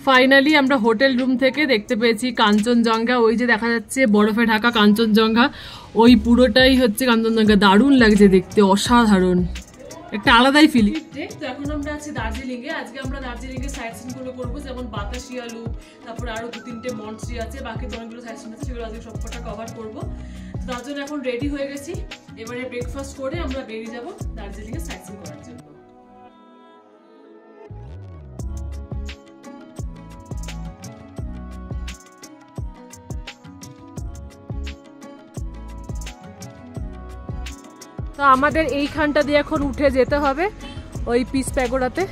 Finally আমরা hotel room থেকে দেখতে পেয়েছি কাঞ্চনজঙ্ঘা। ওই যে দেখা যাচ্ছে বরফে ঢাকা কাঞ্চনজঙ্ঘা, ওই পুরোটাই হচ্ছে কাঞ্চনজঙ্ঘা। দারুণ লাগছে দেখতে, অসাধারণ, একটা আলাদাই ফিলিং। তো এখন আমরা আছি দার্জিলিং এ। আজকে আমরা দার্জিলিং এর সাইট সিন গুলো করবো, যেমন বাতাসিয়া লুপ, তারপরে আরো 2-3টে মন্ট্রি আছে, বাকি তো অনেকগুলো সাইট সিন আছে, সেগুলো আজকে সবকটা কভার করবো। তো তার জন্য এখন রেডি হয়ে গেছি, এবারে ব্রেকফাস্ট করে আমরা বেরিয়ে যাবো দার্জিলিং এর সাইট সিন করার জন্য। তো আমাদের এইখানটা দিয়ে এখন উঠে যেতে হবে ওই পিস প্যাগোডাতে।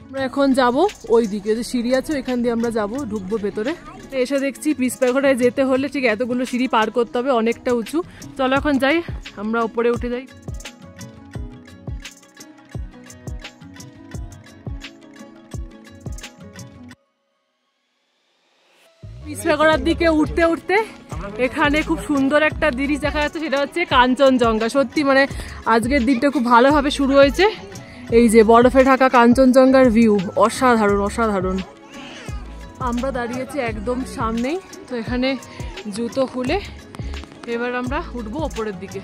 আমরা এখন যাব ওই দিকে, যে সিঁড়ি আছে ওইখান দিয়ে আমরা যাব, ঢুকবো ভেতরে। এসে দেখছি পিস প্যাগোডায় যেতে হলে ঠিক এতগুলো সিঁড়ি পার করতে হবে, অনেকটা উঁচু। চলো এখন যাই, আমরা উপরে উঠে যাই। পিস প্যাগোডার দিকে উঠতে উঠতে এখানে খুব সুন্দর একটা জিনিস দেখা যাচ্ছে, সেটা হচ্ছে কাঞ্চনজঙ্ঘা। সত্যি মানে আজকের দিনটা খুব ভালোভাবে শুরু হয়েছে। এই যে বরফে ঢাকা কাঞ্চনজঙ্ঘার ভিউ, অসাধারণ অসাধারণ। আমরা দাঁড়িয়েছি একদম সামনেই, তো এখানে জুতো খুলে এবার আমরা উঠবো ওপরের দিকে।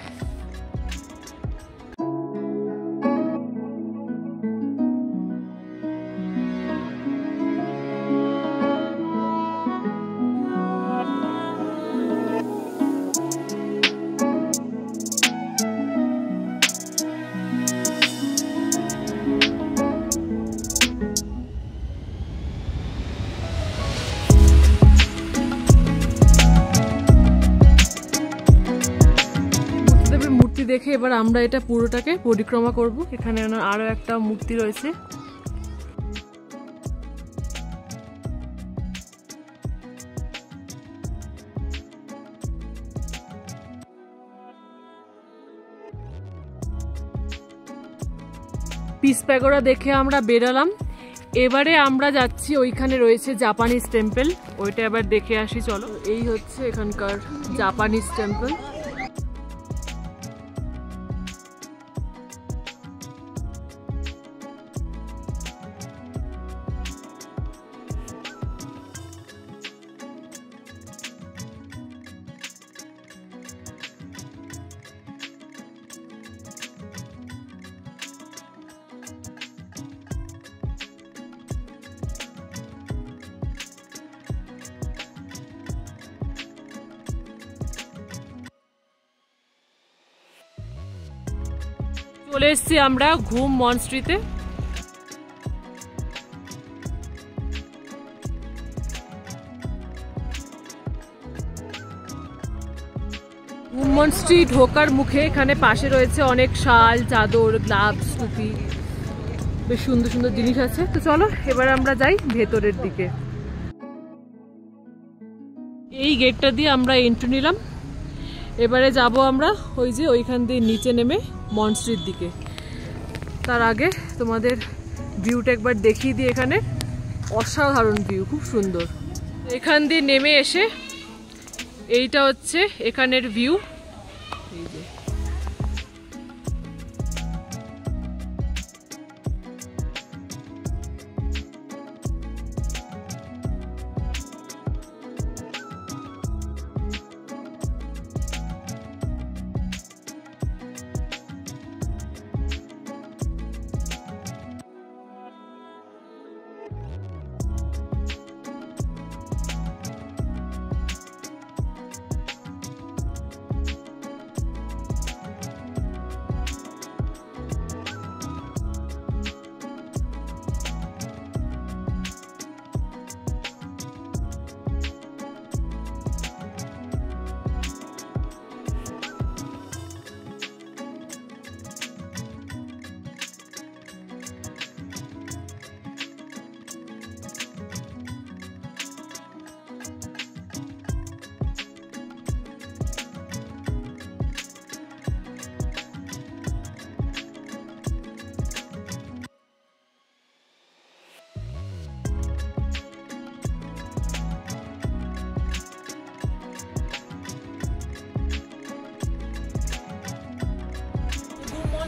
দেখে এবার আমরা এটা পুরোটাকে পরিক্রমা করব। এখানে আরো একটা মূর্তি রয়েছে। পিস প্যাগোডা দেখে আমরা বেরালাম, এবারে আমরা যাচ্ছি ওইখানে রয়েছে জাপানিজ টেম্পল, ওইটা এবার দেখে আসি। চলো, এই হচ্ছে এখানকার জাপানিজ টেম্পল। চলে এসছি আমরা ঘুম মনস্ট্রিতে। ঘুম মনস্ট্রি ঢোকার মুখে এখানে পাশে রয়েছে অনেক শাল, চাদর, গ্লাভস, টুপি, বেশ সুন্দর সুন্দর জিনিস আছে। তো চলো এবার আমরা যাই ভেতরের দিকে। এই গেটটা দিয়ে আমরা এন্ট্রি নিলাম, এবারে যাব আমরা ওই যে ওইখান দিয়ে নিচে নেমে মনস্ট্রির দিকে। তার আগে তোমাদের ভিউটা একবার দেখিয়ে দিই। এখানে অসাধারণ ভিউ, খুব সুন্দর। এখান দিয়ে নেমে এসে এইটা হচ্ছে এখানের ভিউ। এই যে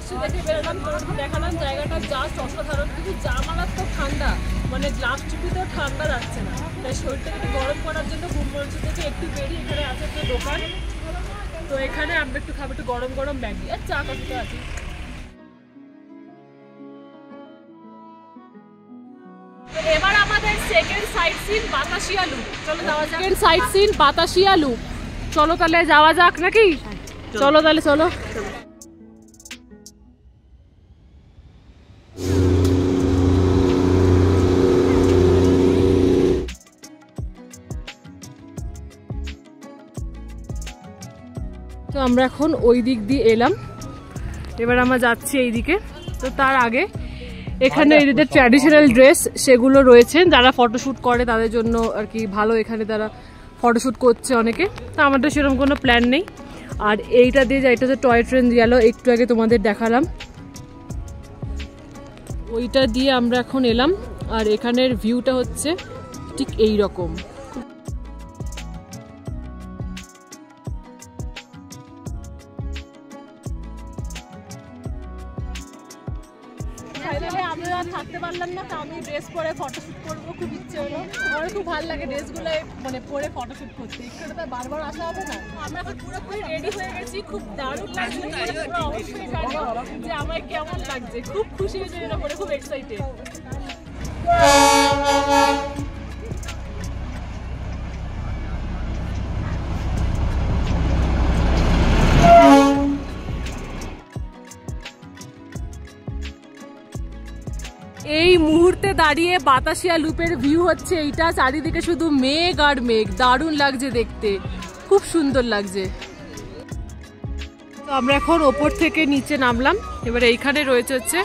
এসে দেখে বেরোলাম, দেখালাম জায়গাটা জাস্ট অসাধারণ, কিন্তু জামালার তো ঠান্ডা, মানে গ্লাস চুপিতেও ঠান্ডা যাচ্ছে না, তাই শরীরটাকে একটু গরম করার জন্য ঘুমমঞ্চ থেকে একটু বেরিয়ে এখানে আছে একটা দোকান, তো এখানে আমরা একটু খাবো, একটু গরম গরম ম্যাগি আর চা কফি তো আছে। এবার আমাদের second sightseeing Batasia Loop, চলো যাওয়া যাক। Second sightseeing Batasia Loop, চলো তাহলে যাওয়া যাক নাকি? চলো তাহলে চলো। তো আমরা এখন ওই দিক দিয়ে এলাম, এবার আমরা যাচ্ছি এইদিকে। তো তার আগে এখানে এদের ট্র্যাডিশনাল ড্রেস সেগুলো রয়েছে, যারা ফটোশ্যুট করে তাদের জন্য আর কি ভালো, এখানে তারা ফটোশ্যুট করছে অনেকে। তো আমাদের সেরকম কোনো প্ল্যান নেই। আর এইটা দিয়ে এটা হচ্ছে টয় ট্রেন গেল, একটু আগে তোমাদের দেখালাম, ওইটা দিয়ে আমরা এখন এলাম। আর এখানের ভিউটা হচ্ছে ঠিক এই রকম। আমরা থাকতে পারলাম না, তো আমি ড্রেস পরে ফটোশুট করবো, খুব ইচ্ছে হলো। আমার খুব ভালো লাগে ড্রেসগুলো মানে পরে ফটোশুট করতে, এখানে তো বারবার আসা হবে না। আমরা এখন পুরোপুরি রেডি হয়ে গেছি, খুব দারুণ লাগছে। তোমরা অবশ্যই জানো যে আমার কেমন লাগছে, খুব খুশি হয়েছে এটা পরে, খুব এক্সাইটেড। এই মুহূর্তে দাঁড়িয়ে বাতাসিয়া লুপের ভিউ হচ্ছে এইটা, চারিদিকে শুধু মেঘ আর মেঘ, দারুণ লাগছে দেখতে, খুব সুন্দর লাগছে। তো আমরা এখন ওপর থেকে নিচে নামলাম, এবার এইখানে রয়েছে হচ্ছে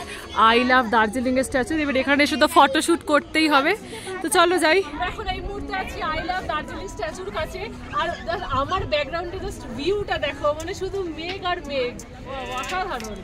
আই লাভ দার্জিলিং এর স্ট্যাচু, এবার এখানে শুধু ফটোশুট করতেই হবে। তো চলো যাই। এখন এই মুহূর্তে আছি আই লাভ দার্জিলিং স্ট্যাচুর কাছে, আর আমার ব্যাকগ্রাউন্ডে জাস্ট ভিউটা দেখো, মানে শুধু মেঘ আর মেঘ, অসাধারণ।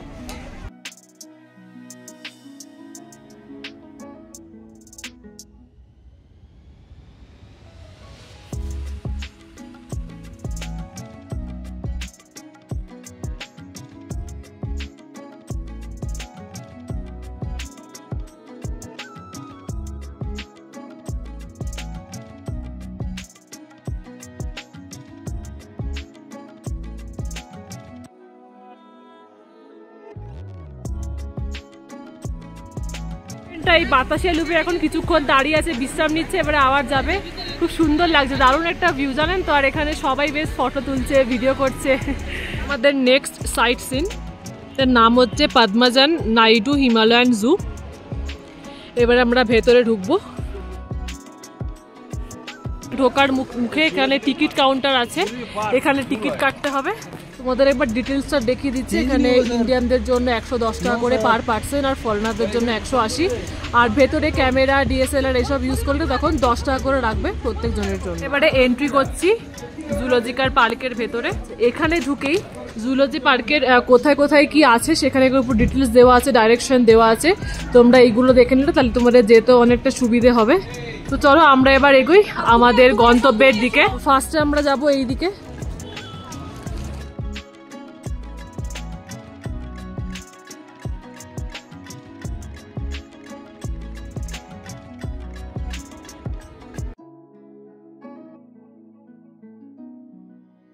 এই বাতাসিয়া লুপে এখন কিছুক্ষণ দাঁড়িয়ে আছে, বিশ্রাম নিচ্ছে, এবারে আবার যাবে। খুব সুন্দর লাগছে, দারুণ একটা ভিউ জানেন তো। আর এখানে সবাই বেশ ফটো তুলছে, ভিডিও করছে। আমাদের নেক্সট সাইট সিন, তার নাম হচ্ছে পদ্মজান নাইডু হিমালয়ান জু। এবারে আমরা ভেতরে ঢুকবো। ঢোকার মুখে এখানে টিকিট কাউন্টার আছে, এখানে টিকিট কাটতে হবে। তোমাদের একবার ডিটেলসটা দেখিয়ে দিচ্ছি। এখানে ইন্ডিয়ানদের জন্য 110 টাকা করে পার পার্সন, আর ফরেনারদের জন্য 180। আর ভেতরে ক্যামেরা, ডিএসএলআর এসব ইউজ করলে তখন 10 টাকা করে রাখবে প্রত্যেক জনের জন্য। এবারে এন্ট্রি করছি জুলজিক্যাল পার্কের ভেতরে। এখানে ঢুকেই জুলজি পার্কের কোথায় কোথায় কি আছে সেখানে উপর ডিটেলস দেওয়া আছে, ডাইরেকশন দেওয়া আছে। তোমরা এইগুলো দেখে নিলে তাহলে তোমাদের যেতে অনেকটা সুবিধে হবে। তো চলো আমরা এবার এগোই আমাদের গন্তব্যের দিকে। ফার্স্টে আমরা যাব এই দিকে।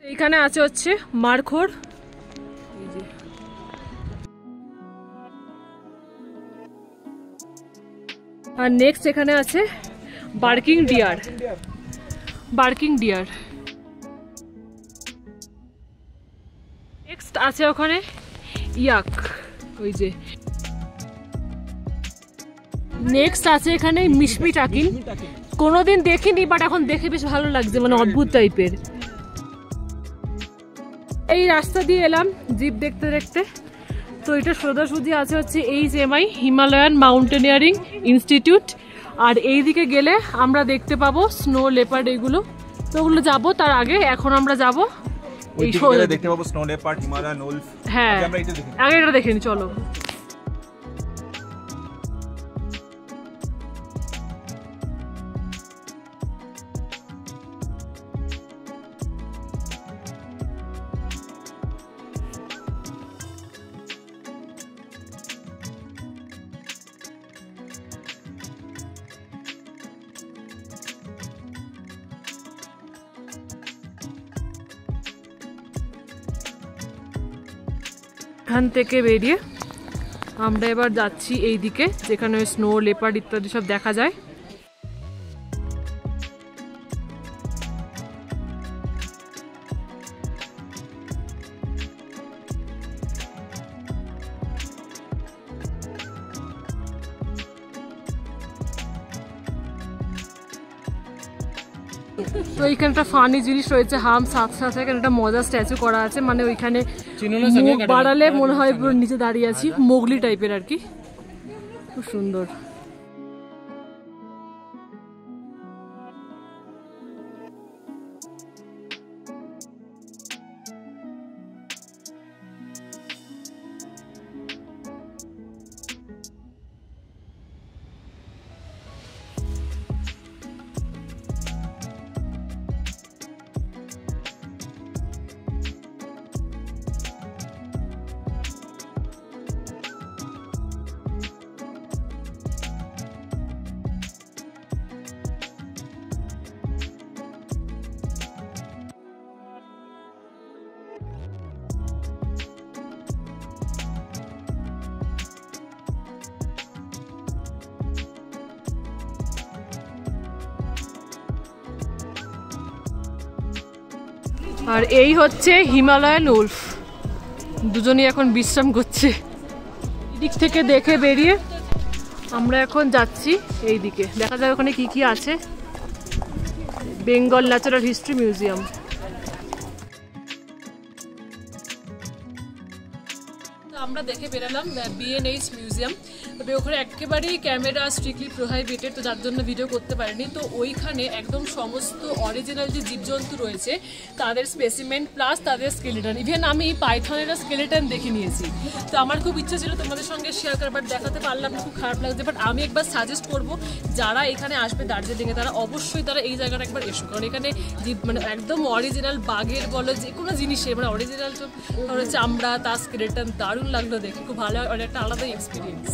এখানে আছে হচ্ছে মারখোর, আর নেক্সট এখানে আছে বার্কিং ডিয়ার। নেক্সট আছে ওখানে ইয়াক, ওই যে নেক্সট আছে এখানে মিশমি টাকিন। কোনোদিন দেখিনি, বাট এখন দেখে বেশ ভালো লাগছে, মানে অদ্ভুত টাইপের। এই রাস্তা দিয়ে এলাম জিপ দেখতে দেখতে। তো এটা সোজাসুজি আছে হচ্ছে HMI হিমালয়ান মাউন্টেনিয়ারিং ইনস্টিটিউট। আর এই দিকে গেলে আমরা দেখতে পাবো স্নো লেপার্ড, এগুলো তো ওগুলো যাবো। তার আগে এখন আমরা যাবো এই দেখতে পাবো স্নো লেপার্ড, হিমালয়ান উলফ। হ্যাঁ আগে এটা দেখে নি, চলো। এখান থেকে বেরিয়ে আমরা এবার যাচ্ছি এই দিকে, যেখানে স্নো লেপার্ড ইত্যাদি সব দেখা যায়। তো এইখানে একটা ফানি জিনিস রয়েছে, হাম সাথ সাথে একটা মজার স্ট্যাচু করা আছে, মানে ওইখানে মুখ বাড়ালে মনে হয় পুরো নিচে দাঁড়িয়ে আছি, মোগলি টাইপের আর কি, খুব সুন্দর। আর এই হচ্ছে হিমালয়ান উলফ, দুজনই এখন বিশ্রাম করছে। এদিক থেকে দেখে বেরিয়ে আমরা এখন যাচ্ছি এই দিকে, দেখা যায় ওখানে কি কি আছে। Bengal natural history museum. আমরা দেখে বেরালাম বিএনএইচ মিউজিয়াম, তবে ওখানে একেবারেই ক্যামেরা স্ট্রিক্টলি প্রোহাইবিটেড, তো যার জন্য ভিডিও করতে পারিনি। তো ওইখানে একদম সমস্ত অরিজিনাল যে জীবজন্তু রয়েছে তাদের স্পেসিমেন্ট প্লাস তাদের স্কেলেটন, ইভেন আমি পাইথনেরও স্কেলেটন দেখে নিয়েছি। তো আমার খুব ইচ্ছা ছিল তোমাদের সঙ্গে শেয়ার করার, বাট দেখাতে পারলাম না, খুব খারাপ লাগছে। বাট আমি একবার সাজেস্ট করবো যারা এখানে আসবে দার্জিলিংয়ে, তারা অবশ্যই তারা এই জায়গাটা একবার এসো, কারণ এখানে মানে একদম অরিজিনাল বাঘের বলো যে কোনো জিনিসের মানে অরিজিনাল চামড়া, তার স্কেলেটন দারুণ লাগলো দেখে, খুব ভালো, একটা আলাদাই এক্সপিরিয়েন্স।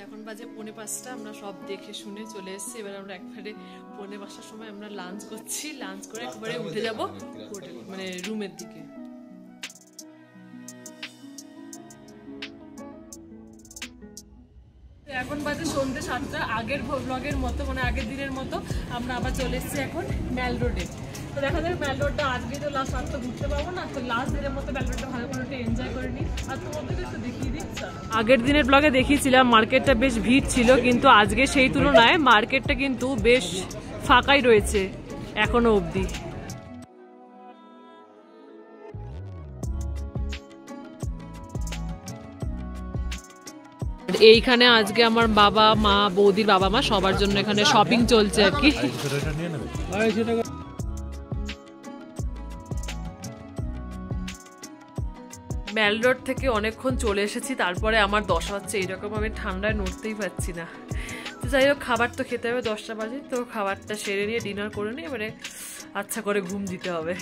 এখন বাজে 4:45, আমরা সব দেখে শুনে চলে এসেছি। এবার আমরা একবারে 4:45 সময় আমরা লাঞ্চ করছি, লাঞ্চ করে একবারে উঠে যাব হোটেল মানে রুমের দিকে। এখন বাজে সন্ধ্যে 7টা। আগের ব্লগের মতো মানে আগের দিনের মতো আমরা আবার চলে এসেছি এখন ম্যাল রোডে। তো দেখা যায় ম্যাল রোডটা আজকে তো লাস্ট রাত তো ঘুরতে পারবো না, তো লাস্ট দিনের মতো ম্যাল রোডটা ভালো করে একটু এনজয় করে নিই। আর তোমাদেরকে একটু দেখিয়ে দিচ্ছি, আগের দিনের ব্লগে দেখিয়েছিলাম মার্কেটটা বেশ ভিড় ছিল, কিন্তু আজকে সেই তুলনায় মার্কেটটা কিন্তু বেশ ফাঁকাই রয়েছে এখনো অবধি। এইখানে আজকে আমার বাবা মা, বৌদির বাবা মা সবার জন্য এখানে শপিং চলছে আর কি। ম্যাল রোড থেকে অনেকক্ষণ চলে এসেছি, তারপরে আমার দশা হচ্ছে এইরকম, আমি ঠান্ডায় নড়তেই পারছি না। তো যাই হোক, খাবার তো খেতে হবে 10টা বাজে, তো খাবারটা সেরে নিয়ে ডিনার করে নিয়ে এবারে আচ্ছা করে ঘুম দিতে হবে।